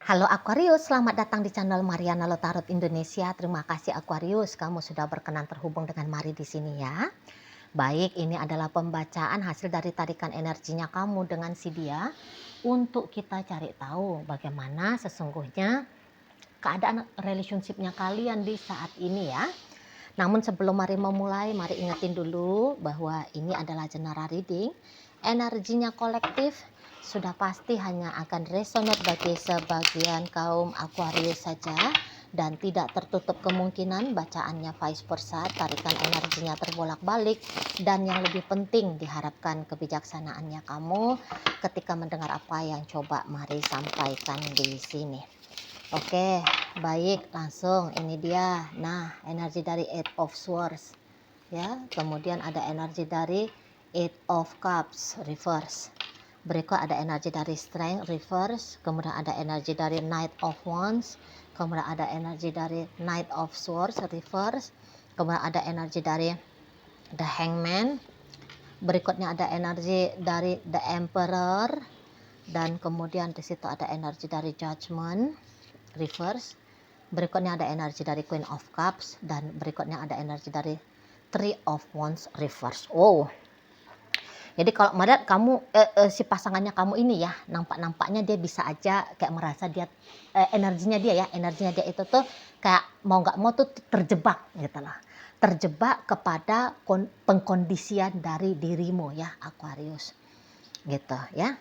Halo Aquarius, selamat datang di channel Mariana Lotarot Indonesia. Terima kasih Aquarius, kamu sudah berkenan terhubung dengan Mari di sini ya. Baik, ini adalah pembacaan hasil dari tarikan energinya kamu dengan si dia untuk kita cari tahu bagaimana sesungguhnya keadaan relationship-nya kalian di saat ini ya. Namun sebelum Mari memulai, mari ingetin dulu bahwa ini adalah general reading. Energinya kolektif sudah pasti hanya akan resonate bagi sebagian kaum Aquarius saja dan tidak tertutup kemungkinan bacaannya vice versa, tarikan energinya terbolak-balik, dan yang lebih penting diharapkan kebijaksanaannya kamu ketika mendengar apa yang coba Mari sampaikan di sini. Oke, baik, langsung ini dia. Nah, energi dari Eight of Swords ya, kemudian ada energi dari Eight of Cups reverse. Berikut ada energi dari Strength reverse, kemudian ada energi dari Knight of Wands, kemudian ada energi dari Knight of Swords reverse, kemudian ada energi dari The Hangman. Berikutnya ada energi dari The Emperor, dan kemudian di situ ada energi dari Judgment reverse. Berikutnya ada energi dari Queen of Cups, dan berikutnya ada energi dari Three of Wands reverse. Oh, jadi kalau melihat kamu si pasangannya kamu ini ya, nampaknya dia bisa aja kayak merasa dia energinya dia itu tuh kayak mau nggak mau tuh terjebak gitu lah, terjebak kepada pengkondisian dari dirimu ya Aquarius gitu ya.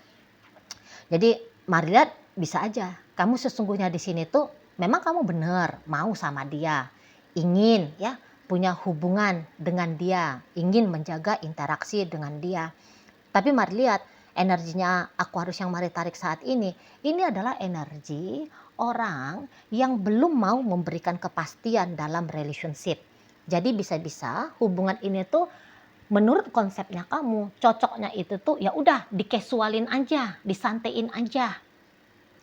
Jadi mari lihat, bisa aja kamu sesungguhnya di sini tuh memang kamu benar mau sama dia, ingin ya punya hubungan dengan dia, ingin menjaga interaksi dengan dia. Tapi mari lihat energinya Aquarius yang Mari tarik saat ini adalah energi orang yang belum mau memberikan kepastian dalam relationship. Jadi bisa-bisa hubungan ini tuh menurut konsepnya kamu cocoknya itu tuh ya udah dikesualin aja, disantein aja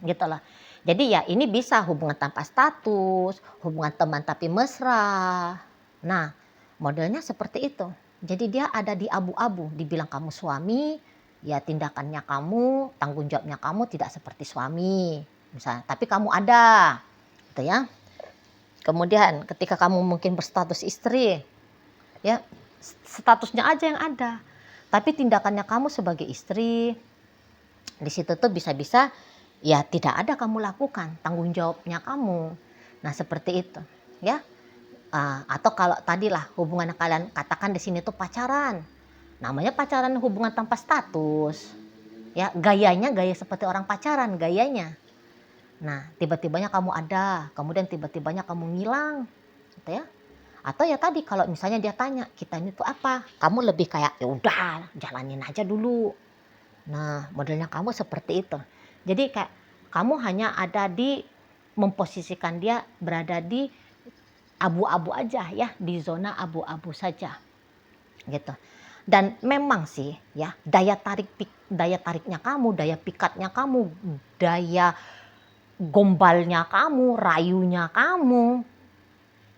gitu loh. Jadi ya ini bisa hubungan tanpa status, hubungan teman tapi mesra. Nah, modelnya seperti itu. Jadi dia ada di abu-abu, dibilang kamu suami, ya tindakannya kamu, tanggung jawabnya kamu tidak seperti suami. Misalnya, tapi kamu ada, gitu ya. Kemudian ketika kamu mungkin berstatus istri, ya statusnya aja yang ada. Tapi tindakannya kamu sebagai istri, di situ tuh bisa-bisa ya tidak ada kamu lakukan tanggung jawabnya kamu. Nah seperti itu ya. Atau kalau tadilah hubungan kalian katakan di sini tuh pacaran, namanya pacaran hubungan tanpa status ya, gayanya gaya seperti orang pacaran gayanya. Nah tiba-tibanya kamu ada, kemudian tiba-tibanya kamu ngilang gitu ya. Atau ya tadi kalau misalnya dia tanya kita ini tuh apa, kamu lebih kayak ya udah jalanin aja dulu. Nah, modelnya kamu seperti itu. Jadi kayak kamu hanya ada di memposisikan dia berada di abu-abu aja ya, di zona abu-abu saja. Gitu. Dan memang sih ya, daya tariknya kamu, daya pikatnya kamu, daya gombalnya kamu, rayunya kamu,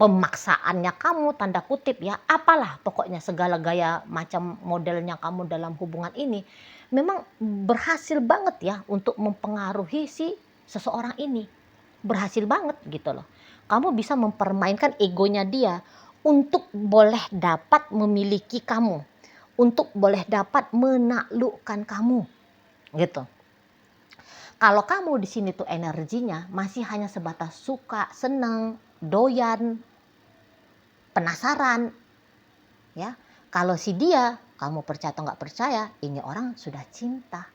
pemaksaannya kamu, tanda kutip ya, apalah pokoknya segala gaya macam modelnya kamu dalam hubungan ini memang berhasil banget ya untuk mempengaruhi si seseorang ini. Berhasil banget gitu loh. Kamu bisa mempermainkan egonya dia untuk boleh dapat memiliki kamu, untuk boleh dapat menaklukkan kamu gitu. Kalau kamu di sini tuh energinya masih hanya sebatas suka, seneng, doyan, penasaran ya. Kalau si dia, kamu percaya atau nggak percaya, ini orang sudah cinta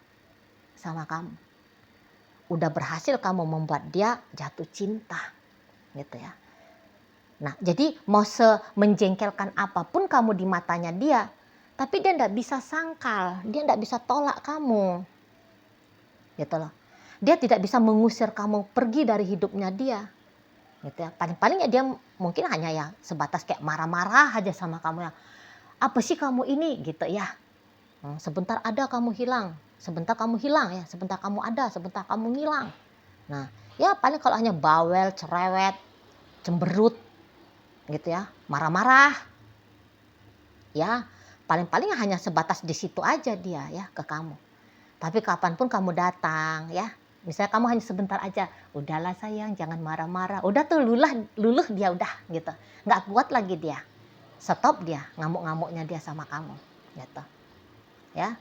sama kamu, udah berhasil kamu membuat dia jatuh cinta gitu ya. Nah jadi mau menjengkelkan apapun kamu di matanya dia, tapi dia nggak bisa sangkal, dia nggak bisa tolak kamu gitu loh. Dia tidak bisa mengusir kamu pergi dari hidupnya dia gitu ya. Paling-paling ya dia mungkin hanya ya sebatas kayak marah-marah aja sama kamu ya. Apa sih kamu ini gitu ya. Sebentar ada kamu hilang, sebentar kamu hilang ya, sebentar kamu ada, sebentar kamu ngilang. Nah ya paling kalau hanya bawel, cerewet, cemberut gitu ya, marah-marah ya, paling-paling hanya sebatas di situ aja dia ya ke kamu. Tapi kapanpun kamu datang ya, Misalnya kamu hanya sebentar aja, udahlah sayang jangan marah-marah, udah tuh luluh dia udah gitu, nggak kuat lagi dia, stop dia ngamuk-ngamuknya dia sama kamu gitu ya,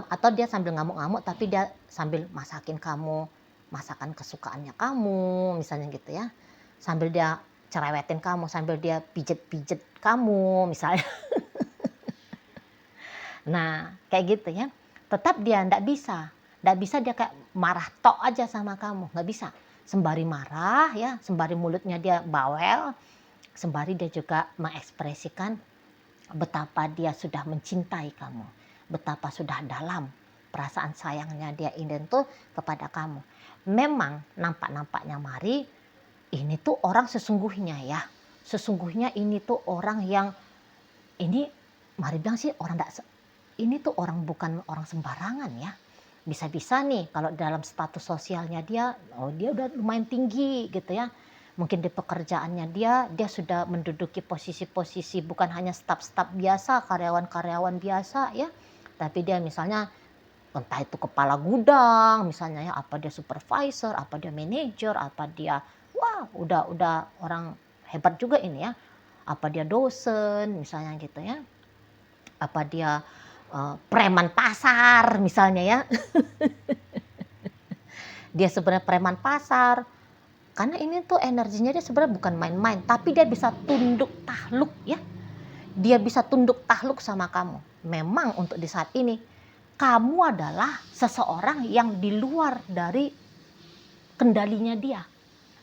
atau dia sambil ngamuk-ngamuk tapi dia sambil masakin kamu masakan kesukaannya kamu misalnya gitu ya, sambil dia cerewetin kamu, sambil dia pijet-pijet kamu misalnya. Nah kayak gitu ya, tetap dia ndak bisa dia kayak marah tok aja sama kamu, nggak bisa. Sembari marah ya, sembari mulutnya dia bawel, sembari dia juga mengekspresikan betapa dia sudah mencintai kamu, betapa sudah dalam perasaan sayangnya dia ini tuh kepada kamu. Memang nampak-nampaknya Mari ini tuh orang sesungguhnya ya, sesungguhnya ini tuh orang yang ini Mari bilang sih ini tuh orang bukan orang sembarangan ya. Bisa-bisa nih kalau dalam status sosialnya dia, oh dia udah lumayan tinggi gitu ya. Mungkin di pekerjaannya dia sudah menduduki posisi-posisi bukan hanya staf-staf biasa, karyawan-karyawan biasa ya. Tapi dia misalnya entah itu kepala gudang misalnya ya, apa dia supervisor, apa dia manajer, apa dia wah udah orang hebat juga ini ya. Apa dia dosen misalnya gitu ya. Apa dia preman pasar misalnya ya. Dia sebenarnya preman pasar. Karena ini tuh energinya dia sebenarnya bukan main-main, tapi dia bisa tunduk takluk ya. Dia bisa tunduk takluk sama kamu. Memang untuk di saat ini kamu adalah seseorang yang di luar dari kendalinya dia.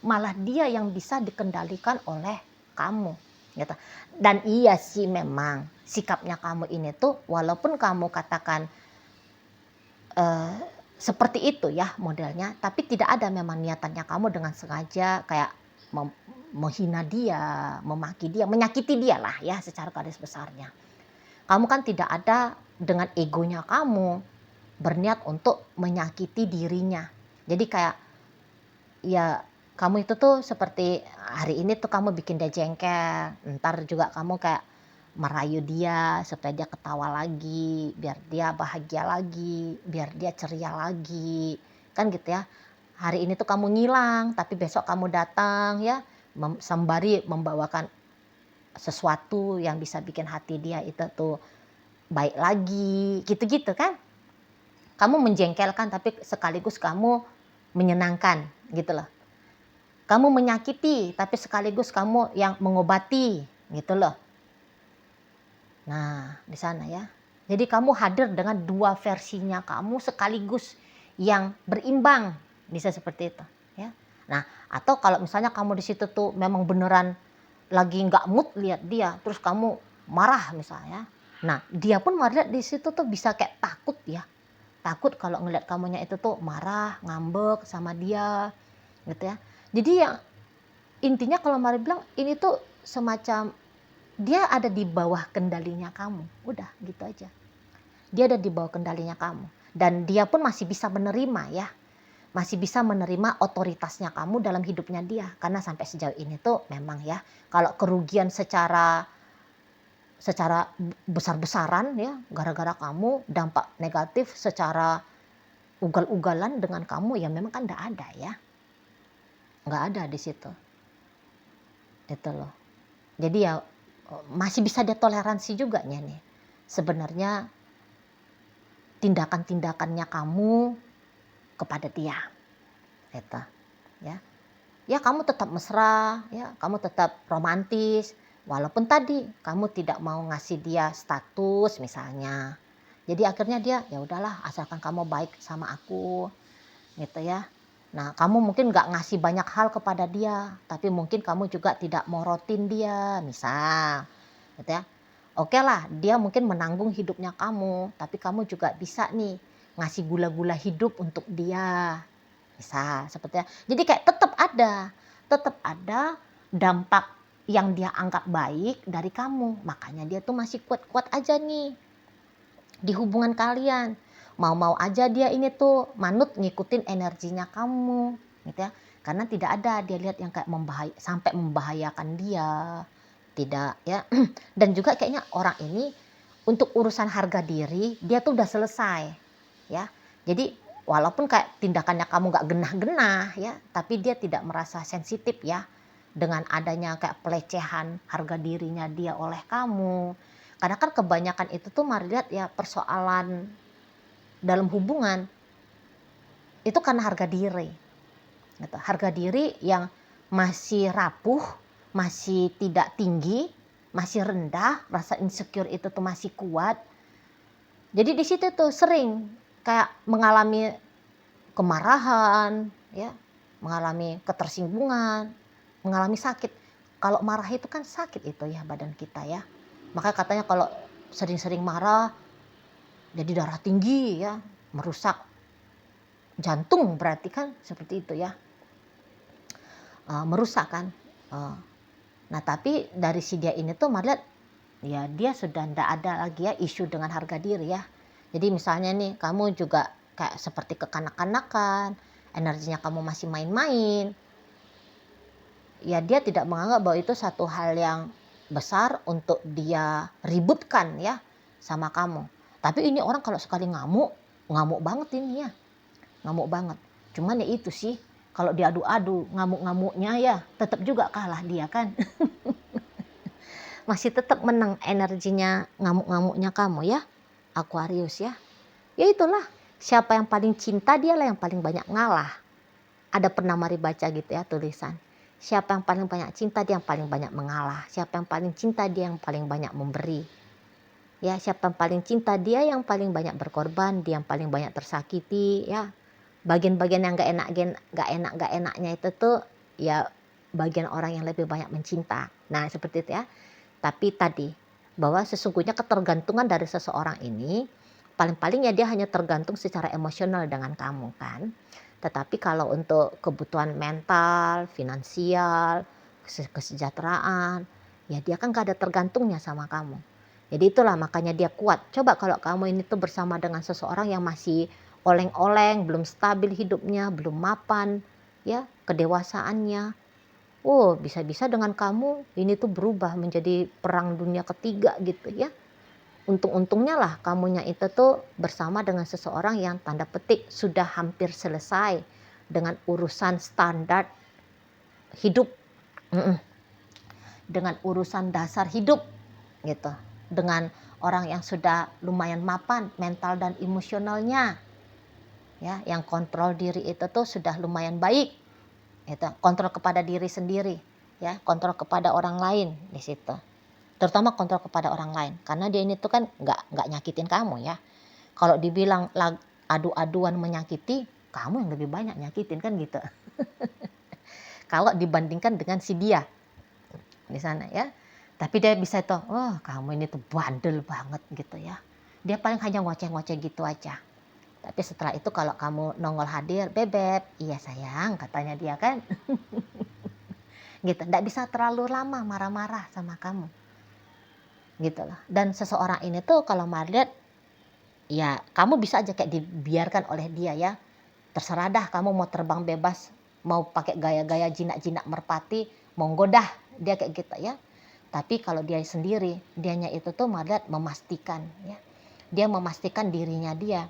Malah dia yang bisa dikendalikan oleh kamu gitu. Dan iya sih memang sikapnya kamu ini tuh walaupun kamu katakan seperti itu ya modelnya, tapi tidak ada memang niatannya kamu dengan sengaja kayak menghina dia, memaki dia, menyakiti dia lah ya secara garis besarnya. Kamu kan tidak ada dengan egonya kamu berniat untuk menyakiti dirinya. Jadi kayak ya kamu itu tuh seperti hari ini tuh kamu bikin dia jengkel, ntar juga kamu kayak merayu dia supaya dia ketawa lagi, biar dia bahagia lagi, biar dia ceria lagi, kan gitu ya. Hari ini tuh kamu ngilang, tapi besok kamu datang ya, sembari membawakan sesuatu yang bisa bikin hati dia itu tuh baik lagi, gitu-gitu kan. Kamu menjengkelkan tapi sekaligus kamu menyenangkan gitu loh. Kamu menyakiti tapi sekaligus kamu yang mengobati gitu loh. Nah, di sana ya. Jadi kamu hadir dengan dua versinya kamu sekaligus yang berimbang, bisa seperti itu, ya. Nah, atau kalau misalnya kamu di situ tuh memang beneran lagi nggak mood lihat dia, terus kamu marah misalnya. Nah, dia pun lihat di situ tuh bisa kayak takut ya. Takut kalau ngeliat kamunya itu tuh marah, ngambek sama dia, gitu ya. Jadi yang intinya kalau Mari bilang ini tuh semacam dia ada di bawah kendalinya kamu, udah gitu aja. Dia ada di bawah kendalinya kamu. Dan dia pun masih bisa menerima ya. Masih bisa menerima otoritasnya kamu dalam hidupnya dia. Karena sampai sejauh ini tuh memang ya, kalau kerugian secara besar-besaran ya, gara-gara kamu, dampak negatif secara ugal-ugalan dengan kamu ya memang kan enggak ada ya. Enggak ada di situ. Itu loh. Jadi ya masih bisa dia toleransi juga nih. Sebenarnya tindakan-tindakannya kamu kepada dia. Gitu, ya. Ya kamu tetap mesra, ya, kamu tetap romantis, walaupun tadi kamu tidak mau ngasih dia status misalnya. Jadi akhirnya dia ya udahlah asalkan kamu baik sama aku, gitu ya. Nah, kamu mungkin nggak ngasih banyak hal kepada dia, tapi mungkin kamu juga tidak morotin dia, misal, gitu ya. Oke lah, dia mungkin menanggung hidupnya kamu, tapi kamu juga bisa nih ngasih gula-gula hidup untuk dia, misal seperti ya. Jadi kayak tetap ada dampak yang dia anggap baik dari kamu, makanya dia tuh masih kuat-kuat aja nih di hubungan kalian. Mau-mau aja dia ini tuh manut ngikutin energinya kamu gitu ya. Karena tidak ada dia lihat yang kayak sampai membahayakan dia. Tidak ya. Dan juga kayaknya orang ini untuk urusan harga diri dia tuh udah selesai ya. Jadi Walaupun kayak tindakannya kamu nggak genah-genah ya, tapi dia tidak merasa sensitif ya dengan adanya kayak pelecehan harga dirinya dia oleh kamu. Karena kan kebanyakan itu tuh Mari lihat ya, persoalan dalam hubungan itu karena harga diri gitu. Harga diri yang masih rapuh, masih tidak tinggi, masih rendah, rasa insecure itu tuh masih kuat. Jadi di situ tuh sering kayak mengalami kemarahan ya, mengalami ketersinggungan, mengalami sakit. Kalau marah itu kan sakit itu ya badan kita ya. Maka katanya kalau sering-sering marah jadi darah tinggi ya, merusak jantung, berarti kan seperti itu ya. Merusak kan. Nah tapi dari si dia ini tuh Mari lihat ya, dia sudah tidak ada lagi ya isu dengan harga diri ya. Jadi misalnya nih kamu juga kayak seperti kekanak-kanakan, energinya kamu masih main-main, ya dia tidak menganggap bahwa itu satu hal yang besar untuk dia ributkan ya sama kamu. Tapi ini orang kalau sekali ngamuk, ngamuk banget ini ya, ngamuk banget. Cuman ya itu sih, kalau diadu-adu ngamuk-ngamuknya ya tetap juga kalah dia kan. Masih tetap menang energinya ngamuk-ngamuknya kamu ya, Aquarius ya. Ya itulah, siapa yang paling cinta dialah yang paling banyak ngalah. Ada pernah Mari baca gitu ya tulisan. Siapa yang paling banyak cinta dia yang paling banyak mengalah. Siapa yang paling cinta dia yang paling banyak memberi. Ya, siapa yang paling cinta dia yang paling banyak berkorban, dia yang paling banyak tersakiti ya. Bagian-bagian yang gak enaknya itu tuh ya bagian orang yang lebih banyak mencinta. Nah, seperti itu ya. Tapi tadi bahwa sesungguhnya ketergantungan dari seseorang ini paling-paling ya dia hanya tergantung secara emosional dengan kamu kan. Tetapi kalau untuk kebutuhan mental, finansial, kesejahteraan, ya dia kan gak ada tergantungnya sama kamu. Jadi itulah makanya dia kuat. Coba kalau kamu ini tuh bersama dengan seseorang yang masih oleng-oleng, belum stabil hidupnya, belum mapan, ya kedewasaannya. Oh, bisa-bisa dengan kamu ini tuh berubah menjadi perang dunia ketiga gitu ya. Untung-untungnya lah kamunya itu tuh bersama dengan seseorang yang tanda petik sudah hampir selesai dengan urusan standar hidup, dengan urusan dasar hidup gitu, dengan orang yang sudah lumayan mapan mental dan emosionalnya ya, yang kontrol diri itu tuh sudah lumayan baik itu, kontrol kepada diri sendiri ya, kontrol kepada orang lain di situ. Terutama kontrol kepada orang lain, karena dia ini tuh kan nggak nyakitin kamu ya. Kalau dibilang adu-aduan menyakiti, kamu yang lebih banyak nyakitin kan gitu. Kalau dibandingkan dengan si dia di sana ya. Tapi dia bisa tuh, oh kamu ini tuh bandel banget gitu ya. Dia paling hanya ngoceh-ngoceh gitu aja. Tapi setelah itu kalau kamu nongol hadir, bebek, iya sayang katanya dia kan. Gitu, nggak bisa terlalu lama marah-marah sama kamu. Gitu loh. Dan seseorang ini tuh kalau Mari lihat ya kamu bisa aja kayak dibiarkan oleh dia ya. Terserah dah kamu mau terbang bebas, mau pakai gaya-gaya jinak-jinak merpati, monggo dah dia kayak gitu ya. Tapi kalau dia sendiri, dianya itu tuh Mari lihat memastikan ya. Dia memastikan dirinya dia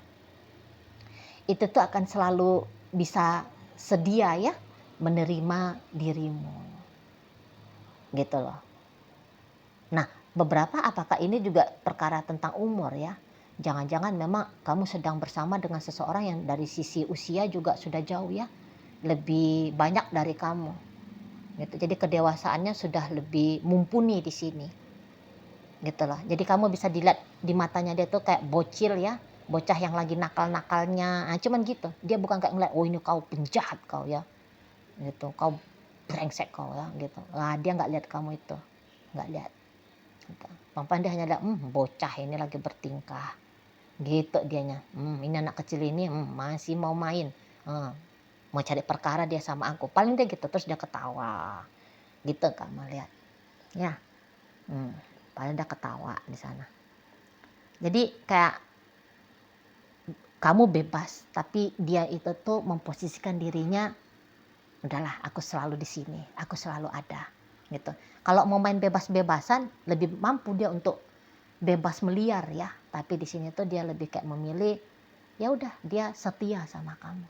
itu tuh akan selalu bisa sedia ya menerima dirimu. Gitu loh. Nah, beberapa apakah ini juga perkara tentang umur ya? Jangan-jangan memang kamu sedang bersama dengan seseorang yang dari sisi usia juga sudah jauh ya, lebih banyak dari kamu. Gitu. Jadi kedewasaannya sudah lebih mumpuni di sini. Gitu loh. Jadi kamu bisa dilihat di matanya dia tuh kayak bocil ya, bocah yang lagi nakal-nakalnya. Nah, cuman gitu. Dia bukan kayak ngeliat, oh ini kau penjahat kau ya, gitu. Kau brengsek kau ya, gitu. Nah, dia nggak lihat kamu itu, nggak lihat. Papan dia hanya lihat, bocah ini lagi bertingkah, gitu dianya. Ini anak kecil ini masih mau main, mau cari perkara dia sama aku. Paling dia gitu, terus dia ketawa, gitu kamu lihat, ya. Paling dia ketawa di sana. Jadi kayak kamu bebas, tapi dia itu tuh memposisikan dirinya, udahlah aku selalu di sini, aku selalu ada, gitu. Kalau mau main bebas-bebasan, lebih mampu dia untuk bebas meliar ya, tapi di sini tuh dia lebih kayak memilih ya udah dia setia sama kamu.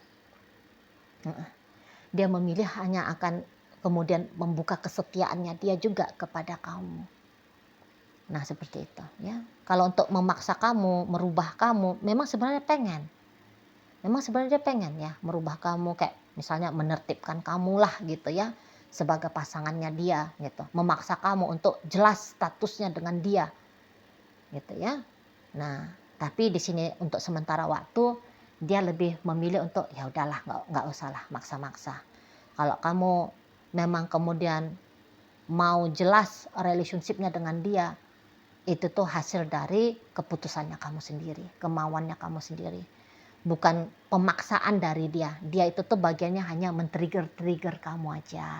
Dia memilih hanya akan kemudian membuka kesetiaannya dia juga kepada kamu. Nah seperti itu ya. Kalau untuk memaksa kamu, merubah kamu, memang sebenarnya dia pengen ya merubah kamu, kayak misalnya menertibkan kamu lah gitu ya, sebagai pasangannya dia gitu, memaksa kamu untuk jelas statusnya dengan dia gitu ya. Nah tapi di sini untuk sementara waktu dia lebih memilih untuk ya udahlah, nggak usah lah maksa-maksa. Kalau kamu memang kemudian mau jelas relationship-nya dengan dia, itu tuh hasil dari keputusannya kamu sendiri, kemauannya kamu sendiri. Bukan pemaksaan dari dia. Dia itu tuh bagiannya hanya men-trigger kamu aja.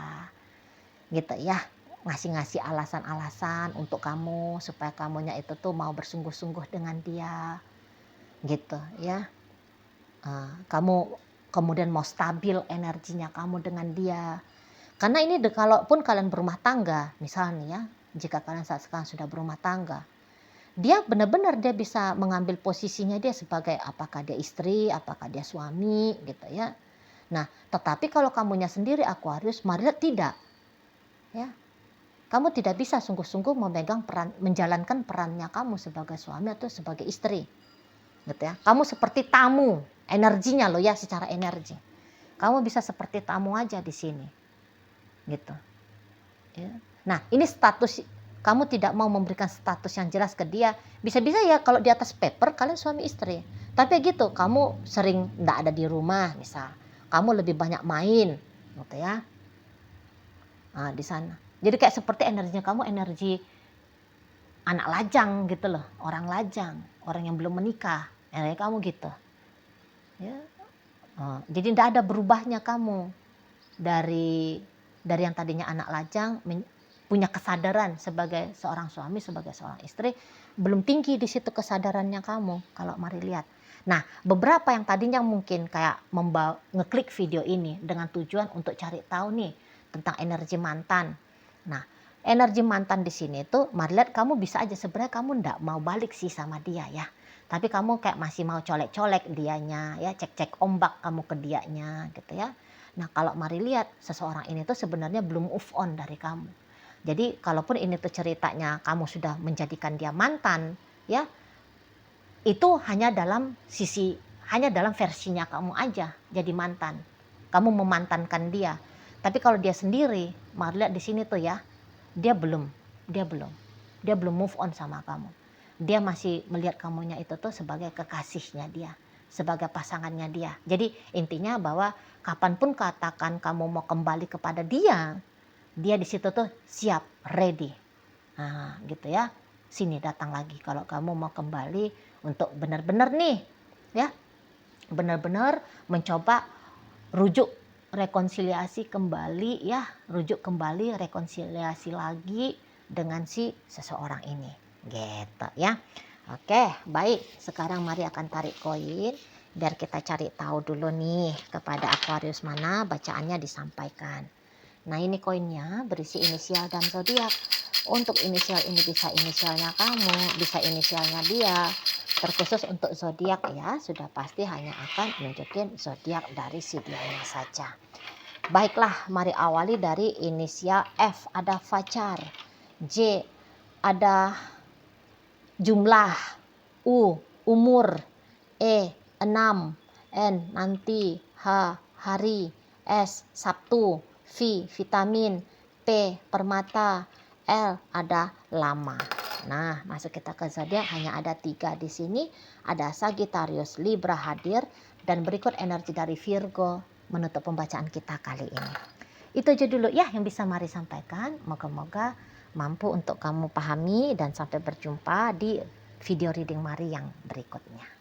Gitu ya. Ngasih alasan-alasan untuk kamu supaya kamunya itu tuh mau bersungguh-sungguh dengan dia. Gitu ya. Kamu kemudian mau stabil energinya kamu dengan dia. Karena ini kalaupun kalian berumah tangga, misalnya ya, jika kalian saat sekarang sudah berumah tangga, dia benar-benar dia bisa mengambil posisinya dia sebagai apakah dia istri, apakah dia suami gitu ya. Nah, tetapi kalau kamunya sendiri Aquarius, Maria tidak. Ya. Kamu tidak bisa sungguh-sungguh menjalankan perannya kamu sebagai suami atau sebagai istri. Gitu ya. Kamu seperti tamu, energinya loh ya, secara energi. Kamu bisa seperti tamu aja di sini. Gitu. Ya. Nah, ini status kamu tidak mau memberikan status yang jelas ke dia. Bisa-bisa ya kalau di atas paper kalian suami istri. Tapi gitu, kamu sering enggak ada di rumah misal. Kamu lebih banyak main gitu ya. Nah, di sana. Jadi kayak seperti energinya kamu energi anak lajang gitu loh, orang lajang, orang yang belum menikah. Energi kamu gitu. Ya. Jadi enggak ada berubahnya kamu dari yang tadinya anak lajang punya kesadaran sebagai seorang suami, sebagai seorang istri, belum tinggi di situ kesadarannya kamu kalau mari lihat. Nah, beberapa yang tadinya mungkin kayak ngeklik video ini dengan tujuan untuk cari tahu nih tentang energi mantan. Nah, energi mantan di sini tuh mari lihat, kamu bisa aja sebenarnya kamu ndak mau balik sih sama dia ya. Tapi kamu kayak masih mau colek-colek dianya ya, cek-cek ombak kamu ke dianya gitu ya. Nah, kalau mari lihat, seseorang ini tuh sebenarnya belum move on dari kamu. Jadi kalaupun ini tuh ceritanya kamu sudah menjadikan dia mantan, ya, itu hanya dalam versinya kamu aja jadi mantan. Kamu memantankan dia. Tapi kalau dia sendiri, mari lihat di sini tuh ya, dia belum move on sama kamu. Dia masih melihat kamunya itu tuh sebagai kekasihnya dia, sebagai pasangannya dia. Jadi intinya bahwa kapanpun katakan kamu mau kembali kepada dia di situ tuh siap, ready. Nah, gitu ya. Sini datang lagi kalau kamu mau kembali untuk benar-benar nih, ya, benar-benar mencoba rujuk rekonsiliasi kembali ya, rujuk kembali rekonsiliasi lagi dengan si seseorang ini. Gitu ya. Oke, baik. Sekarang mari akan tarik koin biar kita cari tahu dulu nih kepada Aquarius mana bacaannya disampaikan. Nah, ini koinnya berisi inisial dan zodiak. Untuk inisial ini bisa inisialnya kamu, bisa inisialnya dia. Terkhusus untuk zodiak ya, sudah pasti hanya akan nunjukin zodiak dari si dianya saja. Baiklah, mari awali dari inisial F, ada Fajar. J, ada jumlah. U, umur. E, 6. N, nanti. H, hari. S, Sabtu. V, vitamin. P, permata. L, ada lama. Nah, masuk kita ke zodiak, hanya ada 3 di sini. Ada Sagittarius, Libra hadir, dan berikut energi dari Virgo menutup pembacaan kita kali ini. Itu aja dulu ya yang bisa mari sampaikan. Moga-moga mampu untuk kamu pahami, dan sampai berjumpa di video reading Mari yang berikutnya.